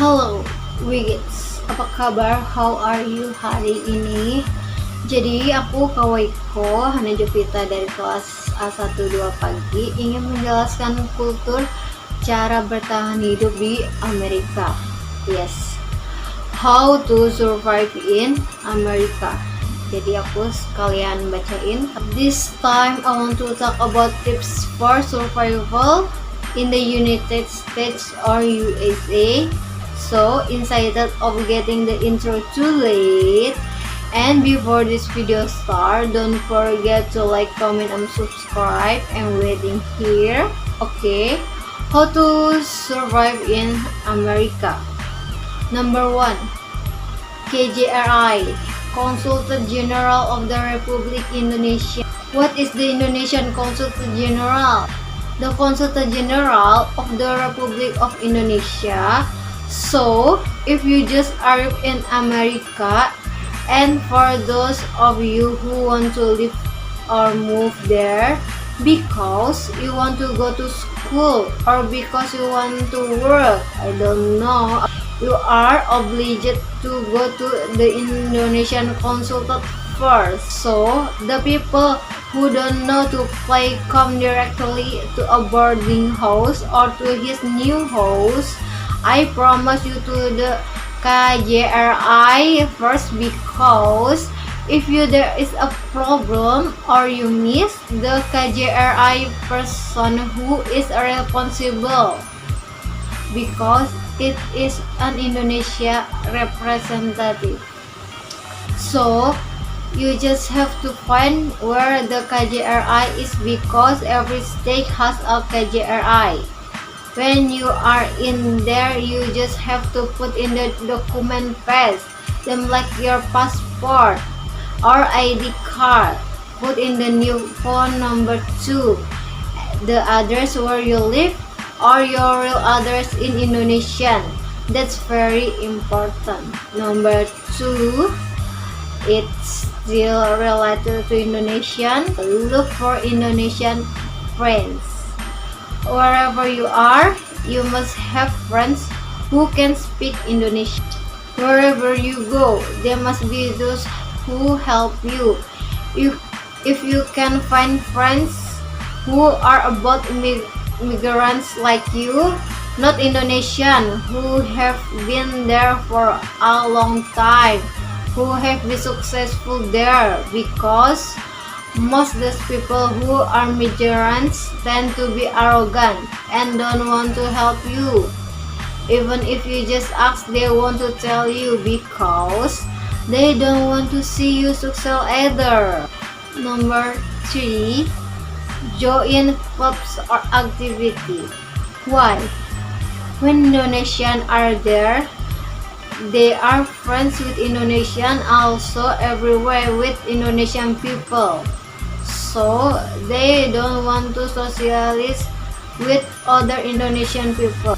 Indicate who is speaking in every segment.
Speaker 1: Halo, Wiggits. Apa kabar? How are you hari ini? Jadi aku Kawaiko Hana Jupita dari kelas A12 pagi ingin menjelaskan kultur cara bertahan hidup di Amerika. Yes, how to survive in America. Jadi aku sekalian bacain. This time I want to talk about tips for survival in the United States or USA. So excited of getting the intro too late. And before this video start, don't forget to like, comment, and subscribe. I'm waiting here. Okay, how to survive in America. Number 1, KJRI, Consulate General of the Republic Indonesia. What is the Indonesian Consulate General? The Consulate General of the Republic of Indonesia. So, if you just arrived in America, and for those of you who want to live or move there because you want to go to school or because you want to work, I don't know, you are obliged to go to the Indonesian consulate first. So, the people who don't know to play come directly to a boarding house or to his new house. I promise you to the KJRI first, because if there is a problem or you miss, the KJRI person who is responsible, because it is an Indonesia representative. So you just have to find where the KJRI is, because every state has a KJRI. When you are in there, you just have to put in the document pass them like your passport or ID card. Put in the new phone number too, the address where you live or your real address in Indonesian. That's very important. Number 2, it's still related to Indonesian. Look for Indonesian friends. Wherever you are, you must have friends who can speak Indonesian. Wherever you go, there must be those who help you. If you can find friends who are about migrants like you, not Indonesian, who have been there for a long time, who have been successful there, because most those people who are migrants tend to be arrogant and don't want to help you. Even if you just ask, they want to tell you because they don't want to see you succeed either. Number 3, join clubs or activity. Why? When Indonesians are there, they are friends with Indonesian, also everywhere with Indonesian people. So they don't want to socialize with other Indonesian people.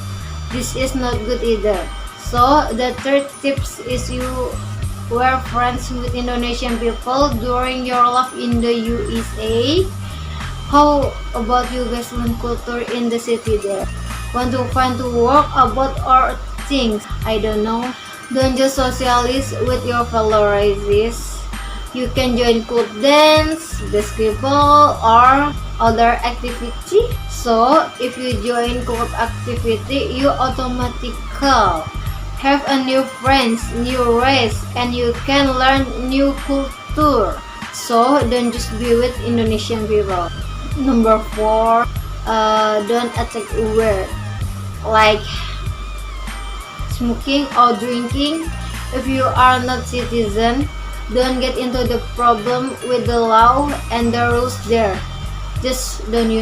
Speaker 1: This is not good either. So the third tips is you were friends with Indonesian people during your life in the USA. How about you guys learn culture in the city there? Want to find to work about our things? I don't know. Don't just socialize with your fellow races. You can join club dance, basketball, or other activity. So, if you join club activity, you automatically have a new friends, new race, and you can learn new culture. So, don't just be with Indonesian people. Number 4, don't attack weird, like smoking or drinking. If you are not citizen, don't get into the problem with the law and the rules there. Just don't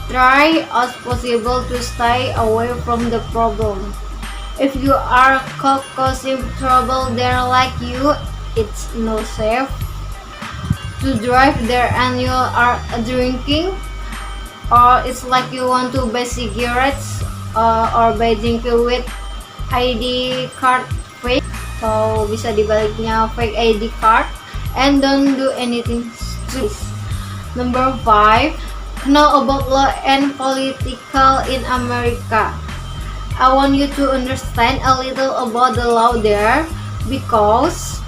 Speaker 1: try as possible to stay away from the problem. If you are causing trouble there like you, it's no safe to drive there and you are drinking, or it's like you want to buy cigarettes or buy drink with ID card fake. So bisa dibaliknya fake ID card, and don't do anything stupid. Number 5, know about law and political in America. I want you to understand a little about the law there, because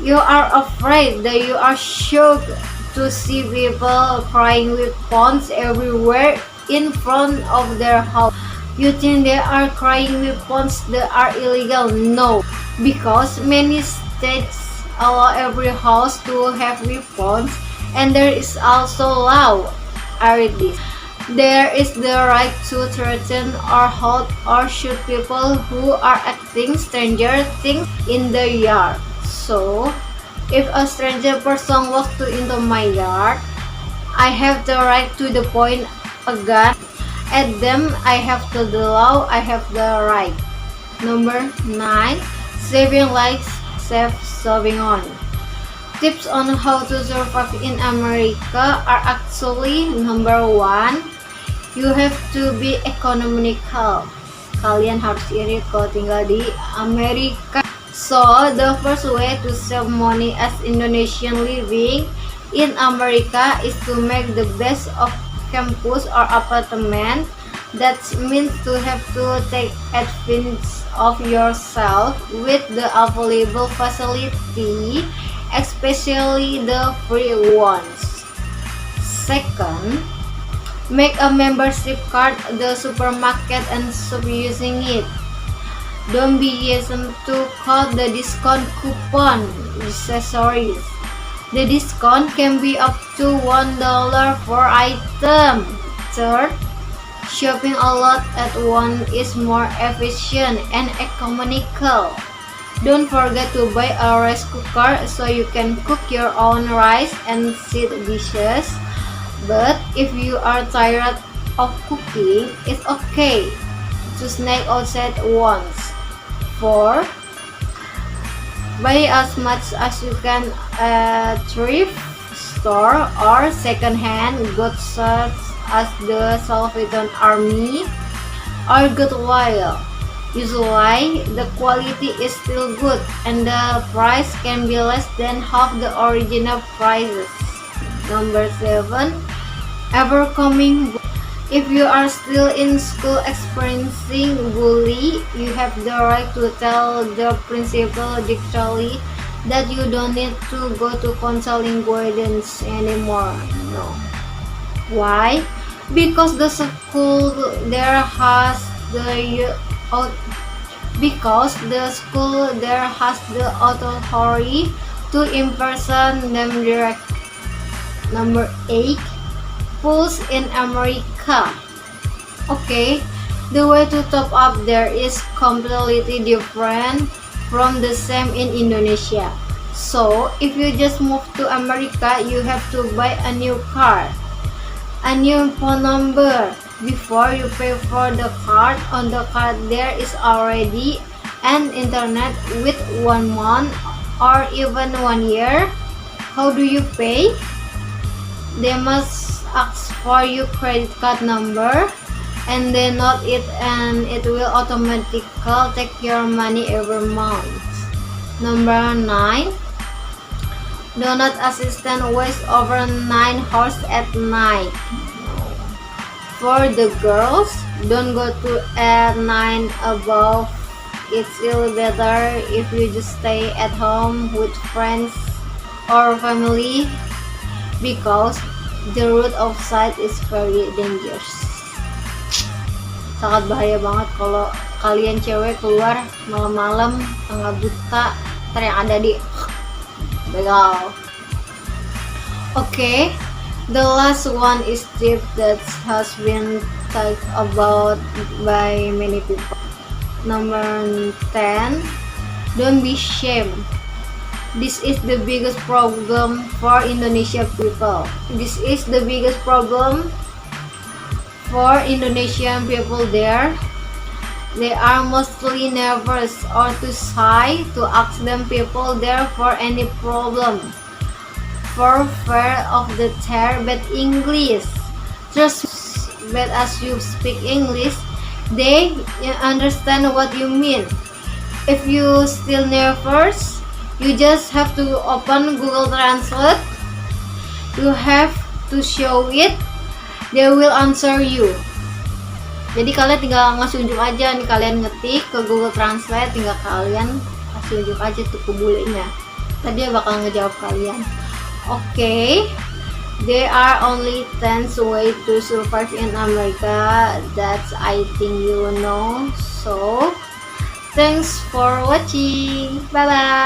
Speaker 1: you are afraid that you are shocked to see people crying with phones everywhere in front of their house. You think they are crying with phones that are illegal? No, because many states allow every house to have weapons, and there is also law. I read this. There is the right to threaten or hold or shoot people who are acting stranger things in the yard. So, if a stranger person walks into my yard, I have the right to point a gun at them. I have the law. I have the right. Number 9. Saving lives, save saving on. Tips on how to survive in America are actually number 1. You have to be economical. Kalian harus iri kalau tinggal di Amerika. So, the first way to save money as Indonesian living in America is to make the best of campus or apartment. That means to have to take advantage of yourself with the available facility, especially the free ones. Second, make a membership card at the supermarket and stop using it. Don't be hesitant to call the discount coupon accessories. The discount can be up to $1 per item. Third, shopping a lot at once is more efficient and economical. Don't forget to buy a rice cooker so you can cook your own rice and seed dishes. But if you are tired of cooking, it's okay to snack outside once. 4. Buy as much as you can at thrift store or second-hand goods such as the Salvation Army or Goodwill. Usually, the quality is still good and the price can be less than half the original prices. Number 7. Overcoming. If you are still in school experiencing bully, you have the right to tell the principal directly that you don't need to go to counseling guidance anymore. No. Why? Because the school there has the authority to impersonate them direct. Number 8. Pools in America. Okay, the way to top up there is completely different from the same in Indonesia. So, if you just move to America, you have to buy a new card, a new phone number. Before you pay for the card, on the card there is already an internet with 1 month or even 1 year. How do you pay? They must ask for your credit card number and then note it, and it will automatically take your money every month. Number 9. Do not assistant waste over 9 hours at night. For the girls, don't go to at 9 above. It's still better if you just stay at home with friends or family, because the road outside is very dangerous. Sangat bahaya banget kalau kalian cewek keluar malam-malam tengah buta, yang ada di begal. Okay, the last one is tip that has been talked about by many people. Number 10. Don't be ashamed. This is the biggest problem for Indonesia people. This is the biggest problem for Indonesian people there. They are mostly nervous or too shy to ask them people there for any problem, for fear of the bad English. Just bad as you speak English, they understand what you mean. If you still nervous, you just have to open Google Translate. You have to show it. They will answer you. Jadi kalian tinggal ngasih unjuk aja nih, kalian ngetik ke Google Translate, tinggal kalian kasih unjuk aja tuh ke bulenya. Tadi dia bakal ngejawab kalian. Oke. There are only 10 ways to survive in America. That's I think you know. So, thanks for watching. Bye bye.